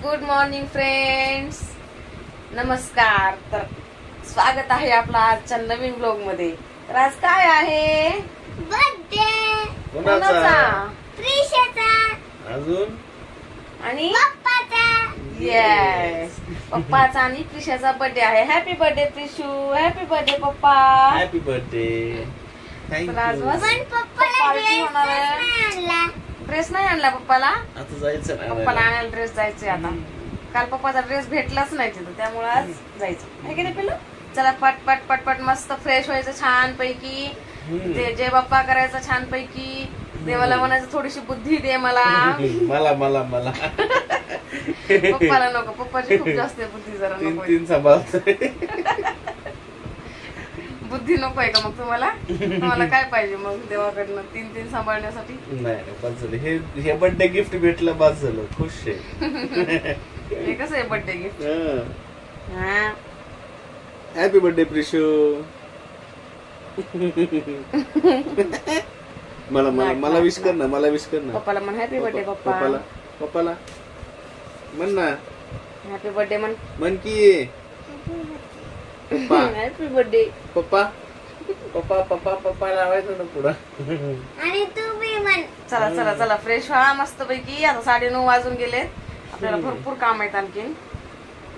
Good morning friends, नमस्कार. तर स्वागत आहे आपला आजच्या नवीन ब्लॉग मध्ये. तर आज काय आहे? बर्थडे कोणाचा? प्रिशाचा. अजून आणि पप्पाचा. येस, पप्पाचा आणि प्रिशाचा बर्थडे आहे. Happy birthday Prishu, happy birthday पप्पा. Happy birthday. आज पण पप्पाला ड्रेस नाही आणला पप्पाला. आता जायचं ना पप्पाला आणायला ड्रेस जायचंय आता. काल पप्पाचा ड्रेस भेटलाच नाही तिथं, त्यामुळे आज जायचं आहे की नाही पिल्लू? चला पट पट पट पट मस्त फ्रेश व्हायचं छान पैकी. ते जय बाप्पा करायचं छान पैकी. देवाला म्हणायचं थोडीशी बुद्धी दे मला. मला मला मला पप्पाला नको, पप्पाची खूप जास्त बुद्धी जरा नको. तीन सांभाळतोय. बुद्धी नको आहे का मग तुम्हाला? तुम्हाला काय पाहिजे मग देवाकडनं तीन सांभाळण्यासाठी? नाही बस झालं. हे बर्थडे गिफ्ट भेटलं बस झालं. खुश आहे. हे कसं आहे birthday gift? Happy birthday Prishu. मला मला मला विश कर ना, मला विश कर ना. पप्पाला म्हण हॅपी बर्थडे पप्पा. पप्पाला पप्पाला म्हण ना, हॅपी बर्थडे म्हण की पप्पा. हॅपी बर्थडे पप्पा पप्पा पप्पा पप्पा लावायचं ना पुढं. आणि तू बी म्हण. चला चला चला फ्रेश व्हा मस्त पैकी. आता 9:30 वाजून गेले. आपल्याला भरपूर काम आहेत आणखीन.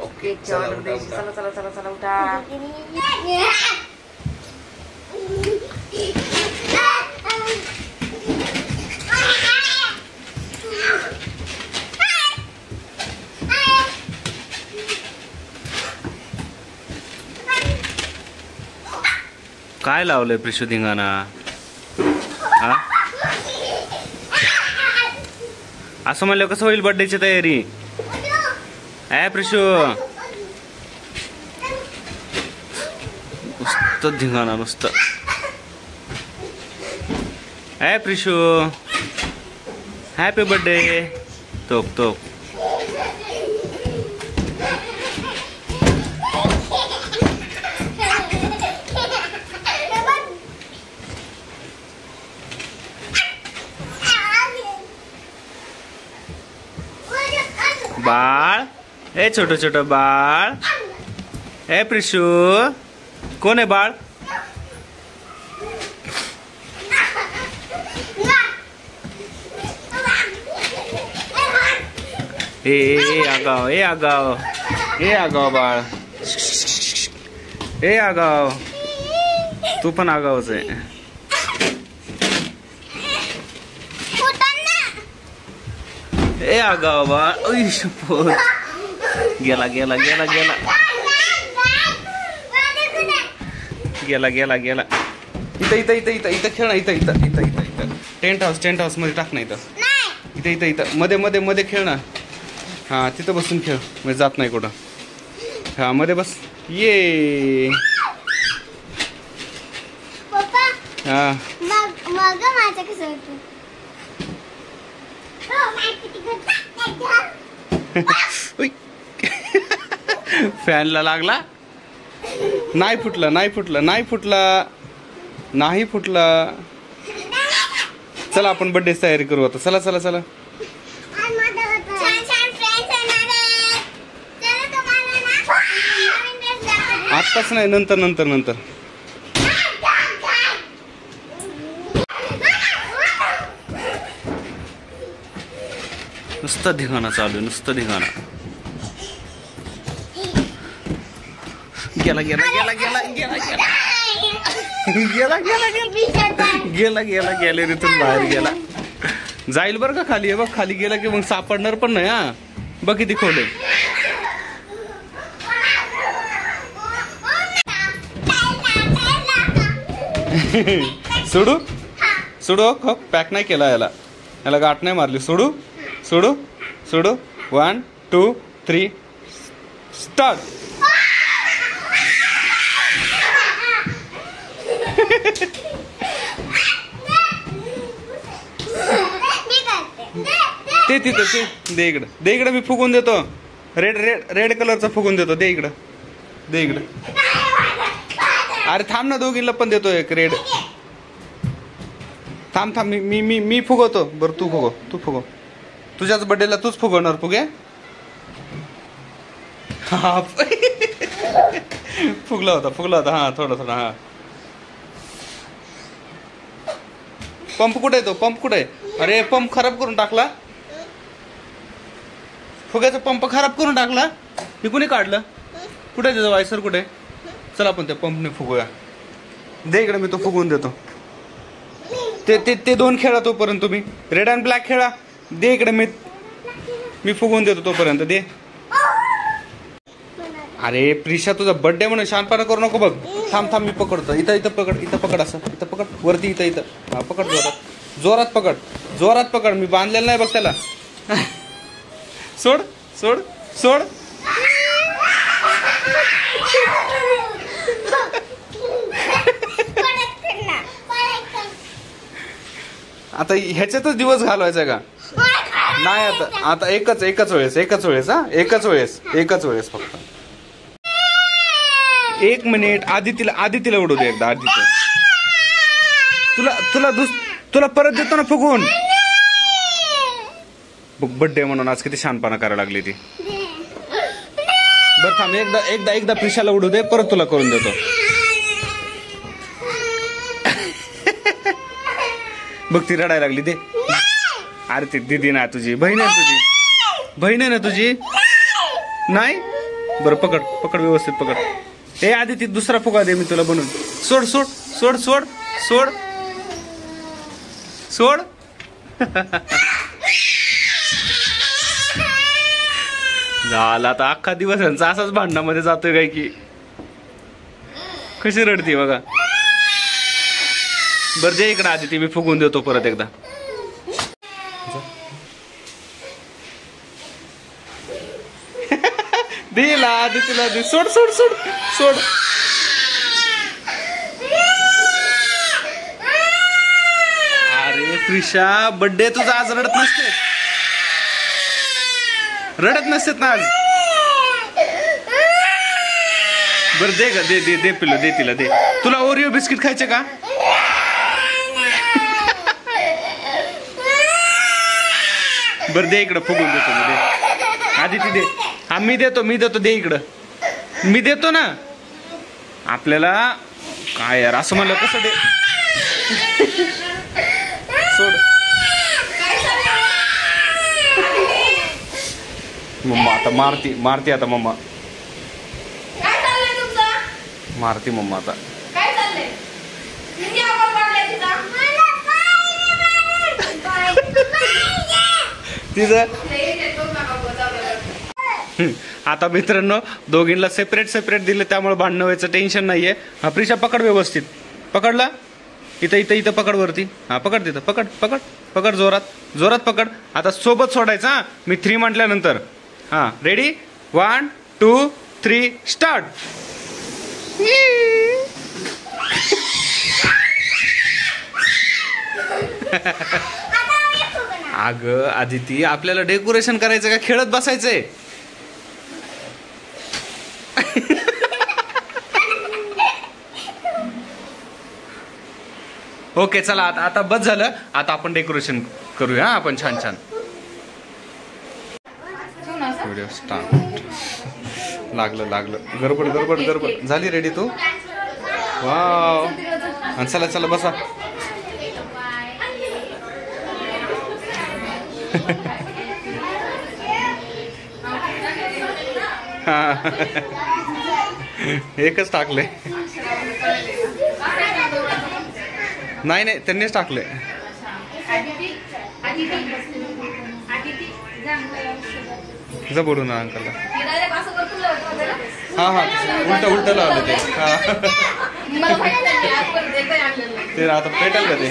ओके चला चला चला चला चला उठा. काय लावलंय प्रिशू धिंगाणा? असं म्हणलं कसं होईल बर्थडेची तयारी? प्रिशू नुसतं धिंगाणा नुसतं. Prishu happy birthday. तोक तोक. बाळ, छोट छोट बाळ. प्रिशू कोण आहे बाळ? आगाव आगाव आगाव बाळ. आगाव, तू पण आगावच आहे. आगाव बाळ. गेला गेला गेला गेला गेला गेला गेला. इथं इथं इथं इथं इथं खेळ ना. इथं इथं इथं इथं इथं टेंट हाऊस मध्ये टाक ना. इथं इथं इथं मध्ये मध्ये मध्ये खेळ ना. हा तिथं बसून खेळ म्हणजे जात नाही कुठं. हा मध्ये बस. ये हा फॅनला लागला. नाही फुटला नाही फुटला नाही फुटला नाही फुटला. चला आपण बर्थडे तयारी करू आता. चला चला चला. आत्ताच नाही, नंतर नंतर नंतर. नुसतं धिंगाणा चालू आहे, नुसतं धिंगाणा. गेला गेला गेला गेला गेला गेला गेला गेला गेला गॅलरीतून बाहेर गेला. जाईल बरं का खाली. बघ खाली गेला की मग सापडणार पण नाही. हा बघ किती खोले. सोडू सोडू. पॅक नाही केला याला. याला गाठ नाही मारली. सोडू सोडू सोडू. 1 2 3 स्टार्ट. ते तिथं ते दे इकडं. दे इकडं, मी फुगून देतो. रेड रेड रेड कलरचा फुगून देतो. दे इकडं, दे इकडं. अरे थांब ना, दोघींना पण देतो एक रेड. थांब थांब, मी मी मी मी फुगवतो. बरं तू फुगव, तू फुगव. तुझ्याच बर्थडेला तूच फुगवणार फुगे. हा फुगला होता हा थोडा हा. पंप कुठे आहे तो? पंप कुठे आहे? अरे पंप खराब करून टाकला. फुग्याचा पंप खराब करून टाकला. हे कुणी काढलं? कुठे त्याचं वायसर कुठे? चला आपण त्या पंपने फुगूया. दे इकडे, मी तो फुगवून देतो. ते 2 खेळा तोपर्यंत तुम्ही. रेड अँड ब्लॅक खेळा. दे इकडे, मी फुगवून देतो तोपर्यंत. दे. अरे प्रिशा, तुझा बर्थडे म्हणून शांतपणा करू नको बघ. थांब मी पकडतो. इथं पकड असं. इथं पकड वरती. इथं हा पकड. जोरात पकड. मी बांधलेलं नाही बघ त्याला. सोड. आता ह्याच्यातच दिवस घालवायचा का? नाही आता एकच वेळेस हा. एकच वेळेस फक्त. 1 मिनिट. आदितीला उडू दे एकदा. आदित्य तुला परत देतो ना फुगून. बर्थडे म्हणून आज किती शानपणा करायला लागली ती. बरं थांब, एकदा प्रिशाला उडू दे, परत तुला करून देतो. बघ ती रडायला लागली. दे. अरे ती दीदी ना तुझी बहीण आहे ना तुझी. नाही बरं पकड व्यवस्थित पकड. हे आधी ती दुसरा फुगा दे मी तुला बनवून. सोड. झाला आता अख्खा दिवस यांचा असाच भांडणामध्ये जातोय काय की. कशी रडती बघा. बरं दे इकडे आधी, ती मी फुगून देतो परत एकदा. दिला आधी तिला दे. सोड. अरे प्रिशा, बर्थडे तुझा आज रडत नसतेत ना आज. बरं दे ग, दे पिल्लू, दे तिला दे. तुला ओरिओ बिस्किट खायचे का? बरं दे इकडं, फुगून देतो मी. दे आधी ती दे. हा मी देतो दे इकडं. मी देतो ना. आपल्याला काय यार असं म्हणलं कसं दे. सोड. मम्मा आता मारती आता मम्मा. मारती मम्मा आता. तिचं आता मित्रांनो दोघींना सेपरेट दिलं, त्यामुळे भांडण व्हायचं टेन्शन नाहीये. हा प्रिशा पकड व्यवस्थित. पकडला. इथं पकड वरती. हा पकड तिथं. पकड जोरात पकड. आता सोबत सोडायचं हा. मी 3 म्हटल्यानंतर. हा रेडी 1 2 3 स्टार्ट. अगं आदिती, आपल्याला डेकोरेशन करायचं का खेळत बसायचंय? ओके चला आता बस झालं. आता आपण डेकोरेशन करूया आपण छान. Video start. लागलं. गडबड झाली. रेडी तू? वाव. चला बसा. एकच टाकले. नाही त्यांनीच टाकले. जबडून अंकलला. हा उलट लावलं ते. ते आता पेटेल का ते?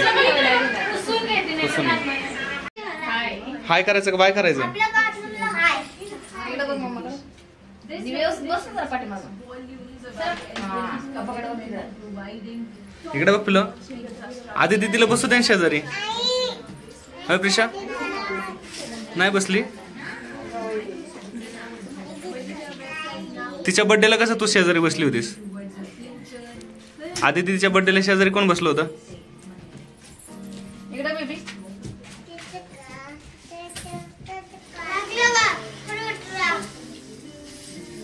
हाय करायचं का बाय करायचं? इकडे बघ पिलं. आधी दिदीला बसू दे शेजारी. होय प्रिशा? नाही बसली. तिच्या बर्थडेला कसं तू शेजारी बसली होतीस? आधी दिदीच्या बर्थडेला शेजारी कोण बसलं होतं?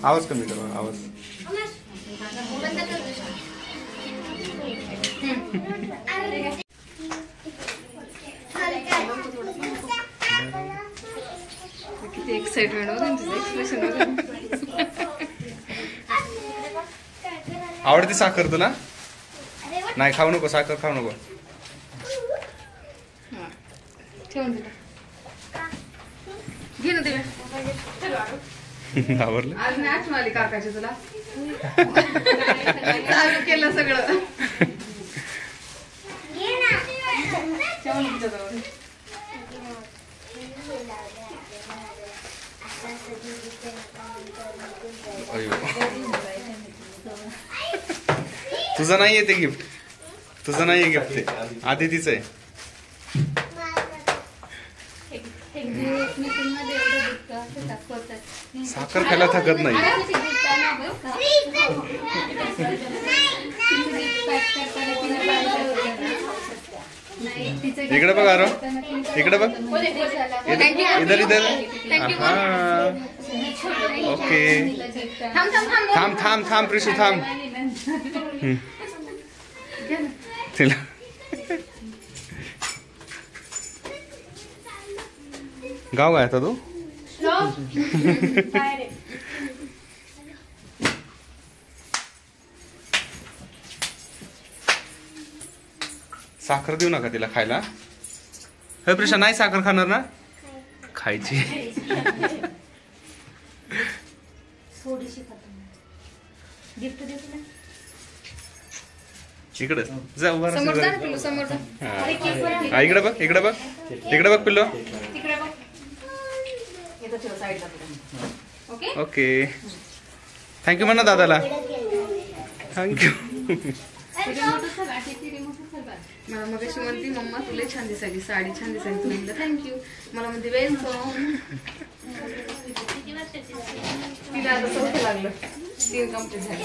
आवाज कमी कर आवाज. किती एक्साइटमेंट होतं तुझं एक्सप्रेशन होतं. आवडते साखर तुला? नाही खाऊ नको साखर खाऊ नको. ठेवून दिलं. घे ना दिव्या. आवडलं. आज नाही आठवण आली काकाची तुला. चालू केलं सगळं. ठेवून तिच्याजवळ. तुझं नाहीये ते गिफ्ट. तुझं नाहीये गिफ्ट ते आदितीच आहे. साखर खायला थकत नाही. इकडे बघ आरो इकडे बघ. इधर इधर. हा ओके. थांब थांब थांब प्रिशू थांब. तिला गाव काय आता तू? साखर देऊ नका तिला खायला. हे प्रिशा नाही साखर खाणार ना? खायची. इकडे जा उभा राहा. समोर जा ना पिल्लू, समोर जा. हा इकडे बघ इकडे बघ इकडे बघ पिल्लो. तिकडे बघ. इथं ठेव साईडला तुला. ओके. ओके थँक्यू म्हणा दादाला. थँक्यू. मला मग अशी म्हणते मम्मा तुला छान दिसायली साडी छान दिसायली तुला म्हणलं थँक्यू. मला म्हणते वेलकम. तिला आता 4th लागलं. 3 कम्प्लीट झाली.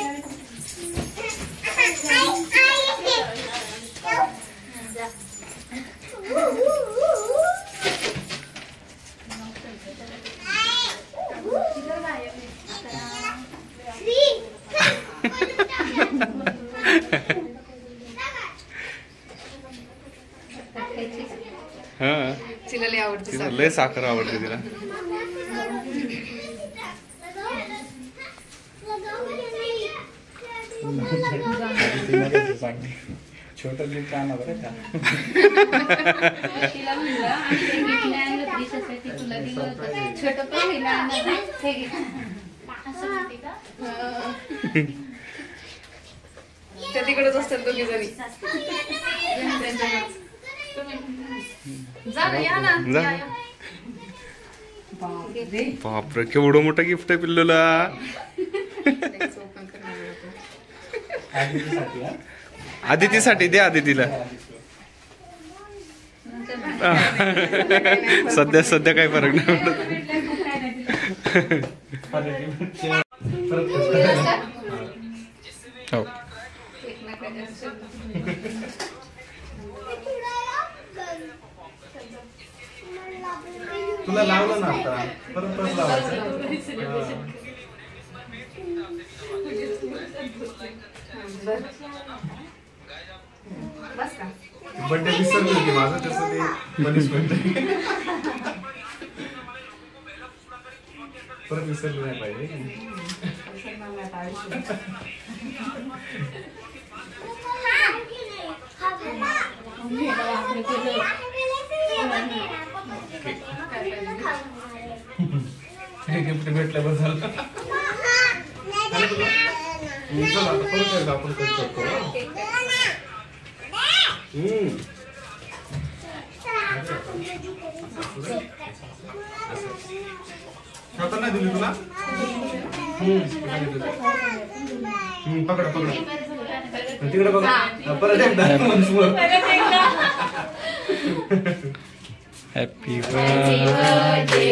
हा तिला लय आवडते तिला लय साखर आवडते तिला. छोटं गिफ्ट आणा बरं का. तिला म्हणलं आणि ते गिफ्ट नाही आणलं दिवसासाठी तुला दिलं होतं छोटं पहिला आणलं हे घे. असं म्हणते का? त्या तिकडेच असतात दोघी जणी. जा ना या ना जा. या, या. बापरे केवढं मोठं गिफ्ट आहे पिल्लूला. ओपन करणार होतो. आदितीसाठी हा? आदितीसाठी दे आदितीला. सध्या सध्या काही फरक नाही पडत. हो तुला लावलं ना आता परत परत लावायचं. बस का? बर्थडे विसरली होती माझं तसं ते पनिशमेंट. परत विसरली नाही पाहिजे. गिफ्ट भेटल्यावर झालं. चला आता परत एकदा आपण करू शकतो. स्वतः नाही दिली तुला. पकडा पकडा तिकडे बघा परत एकदा. हॅपी बर्थडे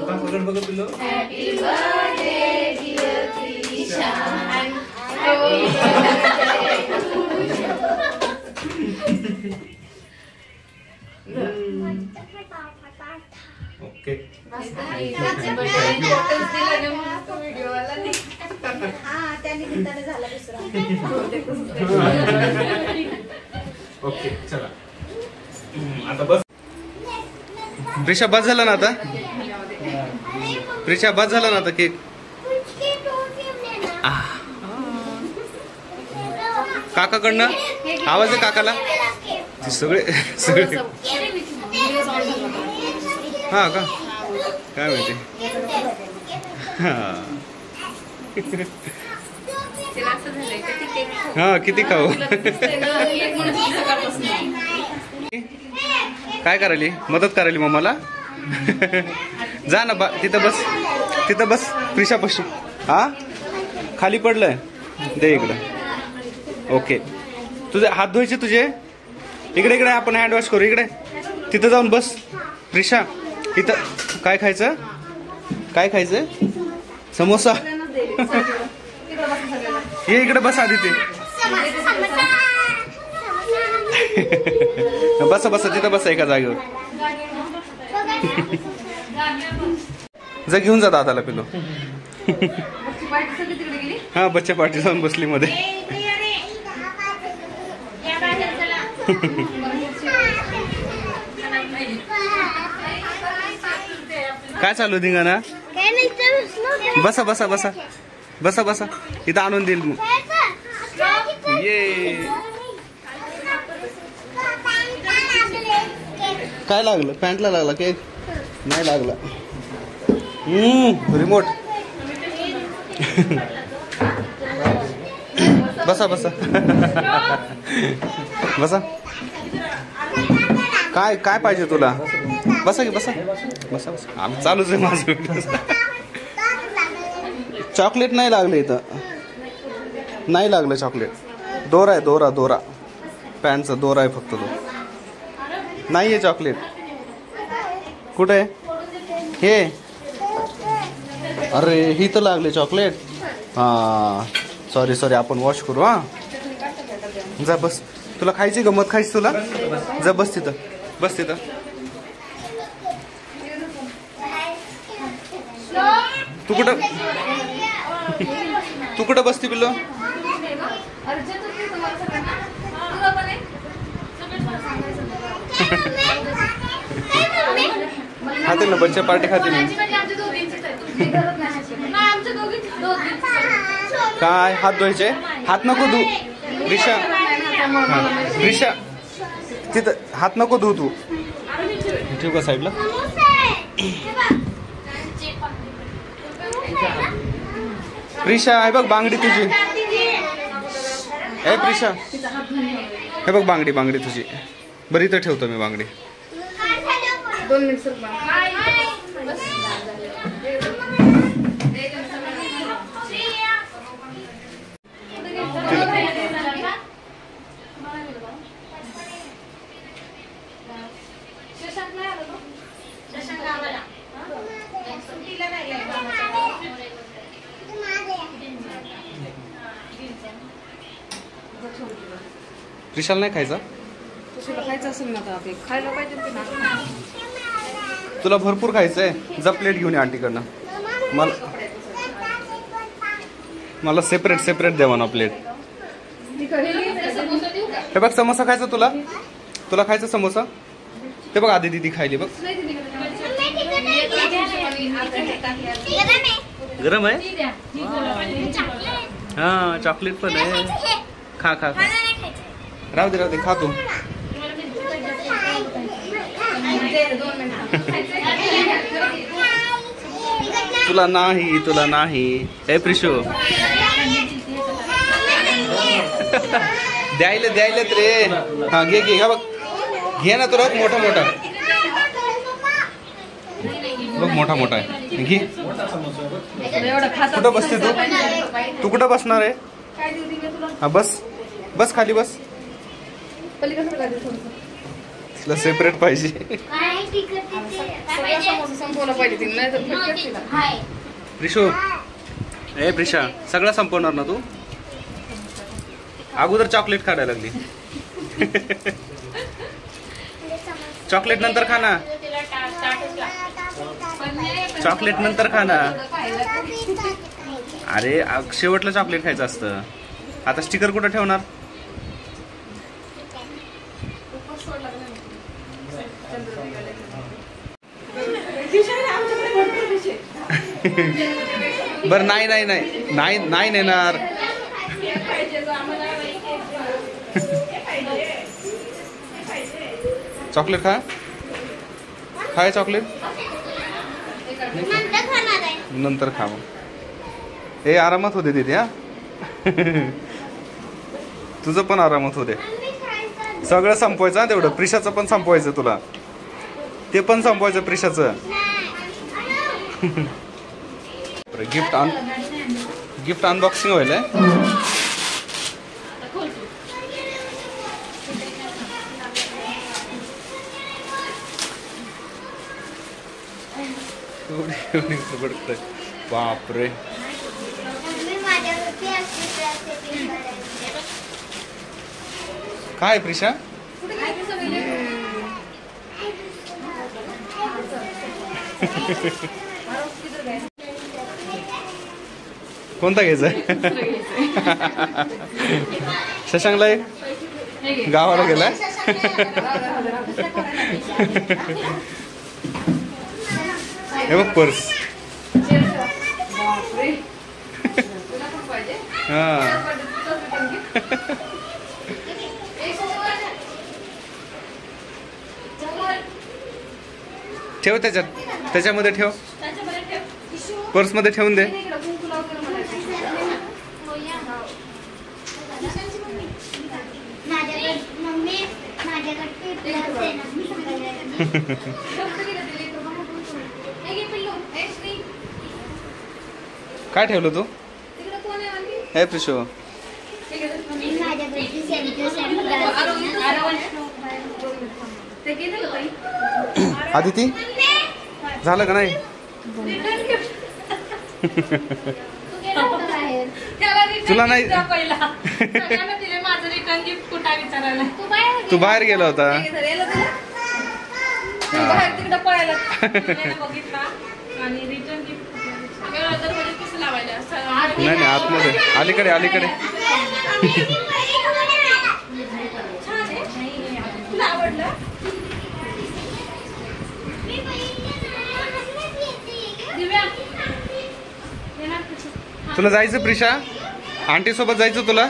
पकड बघा पिल्लो. ओके ओके चला आता बस. प्रिशा बस झाला ना आता. प्रिशा बस झाला ना आता केक. काकाकडनं आवाज आहे काकाला. ते सगळे सगळे हा का काय माहिती. हा किती खाऊ. काय करायली मदत करायली मम्माला. जा ना तिथं बस तिथं बस प्रिशा पशी. हा खाली पडलंय दे इकडं. ओके तुझे हात धुवायचे तुझे. इकडे इकडे आपण हँड वॉश करू. इकडे तिथं जाऊन बस प्रिशा. इथं काय खायचं काय खायचं समोसा. ये इकडे बस आधी ते. बसा बसा तिथं बसा एका जागेवर. जा घेऊन जा दादाला पिलो. हा बच्चा पार्टी जाऊन बसली मध्ये. काय चालू धिंगाणा. बसा बसा बसा बसा बसा इथं आणून देईल मग. ये काय लागलं पॅन्टला लागला केक नाही लागला. रिमोट. बसा बसा बसा. काय काय पाहिजे तुला. बसा की बसा बसा बसा. आम्ही चालूच आहे माझं. चॉकलेट नाही लागले इथं. नाही लागलं चॉकलेट. दोरा आहे दोरा दोरा पॅन्टचा दोरा आहे फक्त तो. नाही आहे चॉकलेट. कुठे आहे हे. अरे ही तर लागले चॉकलेट. हा सॉरी सॉरी आपण वॉश करू. हा जा बस. तुला खायची गंमत खायची तुला. जा बस तिथं बस तिथं. तू कुठं बसती पिल्लो. खातील ना बच्चा पार्टी खातील ना. काय हात धुवायचे. हात नको धु रिशा. रिशा तिथं हात नको धु तू. ठेव का साईडला. प्रिशा हे बघ बांगडी तुझी. ए प्रिशा हे बघ बांगडी बांगडी तुझी. बरी तर ठेवतो मी बांगडी. 2 मिनिट सर. प्रिशाला नाही खायचा. खायचं असेल ना आता ते खायला पाहिजे ते ना. तुला भरपूर खायचंय. जा प्लेट घेऊन ये आंटीकडनं. मला सेपरेट सेपरेट द्या म्हणा प्लेट. हे बघ समोसा खायचा तुला. तुला खायचा समोसा. ते बघ आधी दीदी खायली बघ. गरम आहे. हा चॉकलेट पण आहे. खा खा खा. राहू दे खा तू. तुला नाही तुला नाही. ए प्रिशो द्यायलेत रे. हा घे घे. बघ घे ना तुला मोठा मोठा बघ मोठा मोठा आहे. घे. कुठं बसते तू कुठं बसणार आहे. हा बस बस खाली बस. तिला सेपरेट पाहिजे. प्रिशो ए प्रिशा सगळं संपवणार ना तू. अगोदर चॉकलेट खायला लागली. चॉकलेट नंतर खा ना. चॉकलेट नंतर खा ना. अरे शेवटला चॉकलेट खायचं असतं. आता स्टिकर कुठं ठेवणार? बर नाही नाही नाही नाही नाही नेणार. चॉकलेट खा. खाय चॉकलेट नंतर खा. मग हे आरामात होते तिथे. हा तुझं पण आरामात होते. सगळं संपवायचं हा तेवढं. प्रिशाचं पण संपवायचं तुला. ते पण संपवायचं प्रिशाचं. गिफ्ट अनबॉक्सिंग होईल. बापरे काय प्रिशा? कोणता घ्यायचा? शशांकला गावाला गेलाय. हे बघ पर्स. हा ठेव त्याच्यामध्ये ठेव. पर्स मध्ये ठेवून दे. काय ठेवलं तू? हे प्रिशो आदिती झालं का नाही? तुला नाही. तू बाहेर गेला होता. नाही नाही आतमध्ये अलीकडे अलीकडे. तुला जायचं प्रिशा? आंटी सोबत जायचं तुला?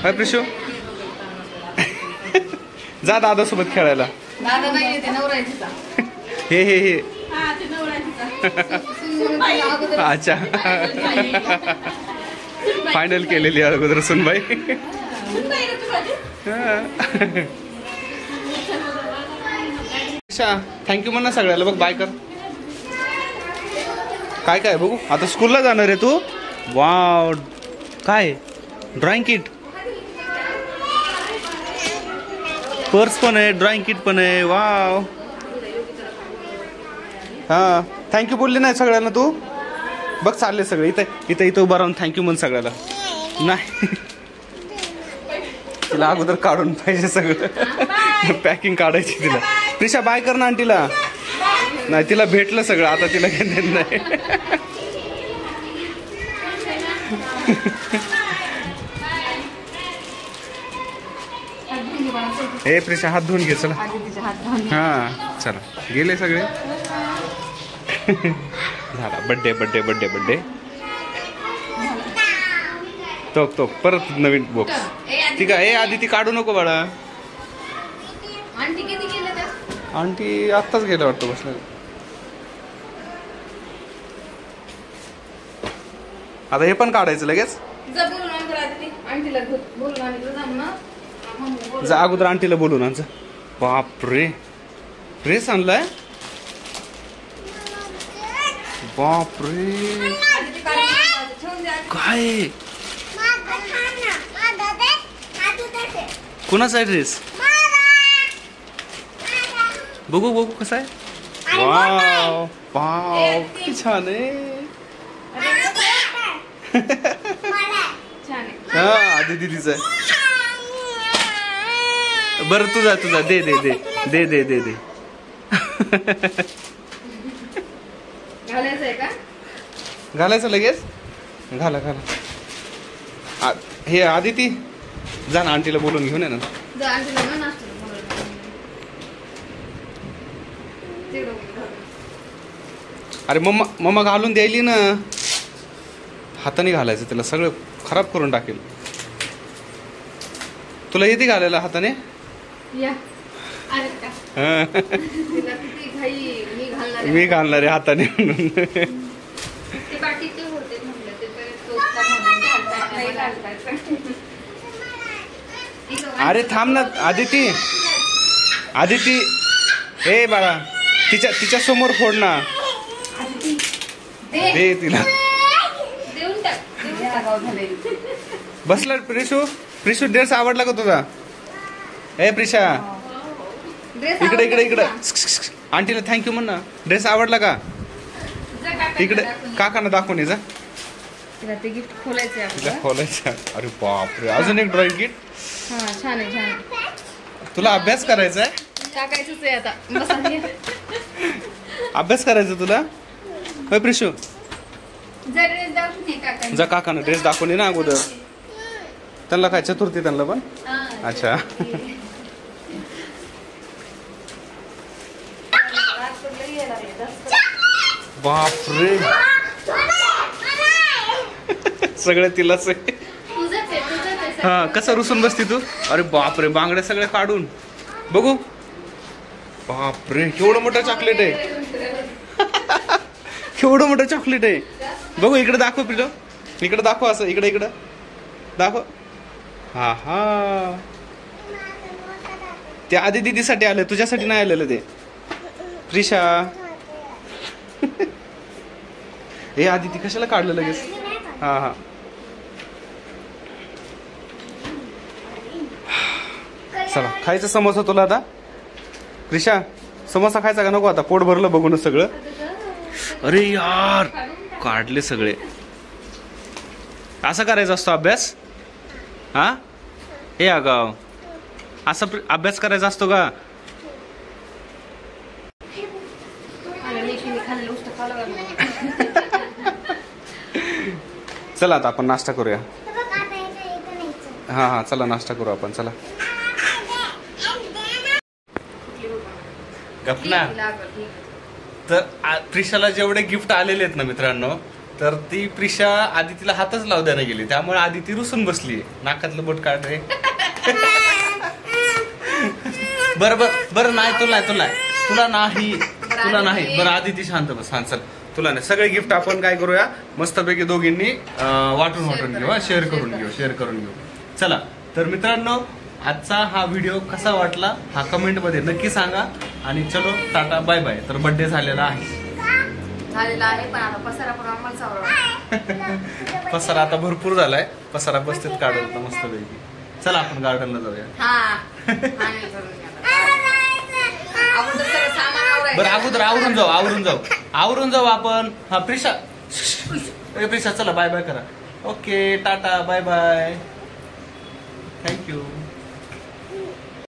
हाय प्रिशू जा दादा सोबत खेळायला. दादा नाही ते नवरा आहे तिचा. हे हे हे हा ते नवरा आहे तिचा. अच्छा फायनल केलेली अगोदर सुनबाई. थँक्यू म्हण ना सगळ्याला. बघ बाय कर. काय काय बघू आता. स्कूलला जाणार आहे तू? वाव काय ड्रॉइंग किट. पर्स पण आहे ड्रॉइंग किट पण आहे. वाव हा थँक्यू बोलली नाही सगळ्यांना तू? बघ चालले सगळे. इथं इथं इथं उभं राहून थँक्यू म्हण सगळ्याला. नाही तिला अगोदर काढून पाहिजे सगळं. पॅकिंग काढायची तिला. प्रिशा बाय कर ना आंटीला. नाही तिला भेटलं सगळं आता तिला काही देत नाही. हे प्रिशा हात धुवून घे चला. हा चला गेले सगळे. झाला बड्डे बड्डे बड्डे बड्डे. तो तो परत नवीन बॉक्स. ठीक आहे. ए आधी ती काढू नको बाळा. आंटी आत्ताच गेलं वाटतं बसलं. आता हे पण काढायचं लगेच. जा अगोदर आंटीला बोलून आण. बापरे ड्रेस आणलाय. बापरे काय कोणाचा आहे ड्रेस? बघू बघू कसा आहे. वाव वाव किती छान आहे. हा आधी दिदीच आहे. बरं तुझा तुझा दे दे दे दे दे दे दे घालायचंय का? घालायचं लगेच घाला घाला हे आदिती जा ना आंटीला बोलून घेऊन ये ना जा आंटीला ना नाश्ता बोलवलं. तिकडं घालून. अरे मम्मा मम्मा घालून द्यायली ना हाताने घालायचं त्याला सगळं खराब करून टाकेल तुला येते घालायला हाताने या अरे का हं. तिला किती घाई मी घालणार मी घालणार आहे हाताने म्हणून ते बाकीचे होते म्हटलं ते तर टोचता म्हणून घालता नाही घालतायचं. अरे थांब ना आदिती आदिती ए बाळा तिच्या समोर फोड ना दे दे तिला देऊन टाक देऊन टाक. बसला प्रिशू प्रिशू ड्रेस आवडला का तुझा ए प्रिशा ड्रेस इकडे इकडे इकडे आवडला आंटीला थँक्यू म्हण ना ड्रेस आवडला का जा काकांना इकडे दाखवून. काकांना दाखवून ये जा तिला ते गिफ्ट खोलायचे तिला आपलं. खोलायचं अरे बापरे अजून एक ड्रॉइंग किट हा छान आहे छान आहे. तुला अभ्यास करायचा आहे टाकायचंच आहे आता बसा हे. अभ्यास करायचा तुला होय प्रिशू जा ड्रेस दाखवून ये काकांना. जा काकांना ड्रेस दाखवून ये ना अगोदर त्यांना काय चतुर्थी त्यांना पण हा. अच्छा बापरे सगळं तिलाच आहे तुझंच आहे तुझंच आहे हा कसं रुसून बसती तू अरे बापरे बांगड्या सगळ्या काढून बघू बापरे केवढं मोठं चॉकलेट आहे केवढं मोठं चॉकलेट आहे बघू इकडे दाखव पिलो इकडे दाखव असं इकडे इकडं दाखव हा हा ते आधी दीदीसाठी आलं तुझ्यासाठी नाही आलेलं ते प्रिशा हे आधी ती कशाला काढलं लगेच हा हा चला खायचं समोसा तुला आता प्रिशा समोसा खायचा का नको आता पोट भरलं बघून सगळं अरे यार काढले सगळे असं करायचा असतो अभ्यास हा हे अगाव असं अभ्यास करायचा असतो का खाल्लं उष्ट खावं लागलं. चला आता आपण नाश्ता करूया तर बघ आता इथं न्यायचं. हा हा चला नाश्ता करू आपण चला गपना तर प्रिशाला जेवढे गिफ्ट आलेले आहेत ना मित्रांनो तर ती प्रिशा आधी तिला हातच लावू द्यायला गेली त्यामुळे आधी ती रुसून बसली नाकातलं बोट काढ रे बरं बरं बरं नाही तुला नाही बरं आधी ती शांत बस चल तुला नाही सगळे गिफ्ट आपण काय करूया मस्तपैकी दोघींनी वाटून घेऊ शेअर करून घेऊ चला तर मित्रांनो आजचा हा व्हिडिओ कसा वाटला हा कमेंट मध्ये नक्की सांगा आणि चलो टाटा बाय बाय तर बर्थडे झालेला आहे झालेला आहे पण आता पसारा पण आम्हाला चावला. पसारा आता भरपूर झालाय पसारा बसतेच काढत मस्त पैकी चला आपण गार्डनला जाऊया हा आणि करून घ्या. अगोदर सगळं सामान आवरायचं. बरं अगोदर आवरून जाऊ आपण हा प्रिशा चला बाय बाय करा okay tata bye bye thank you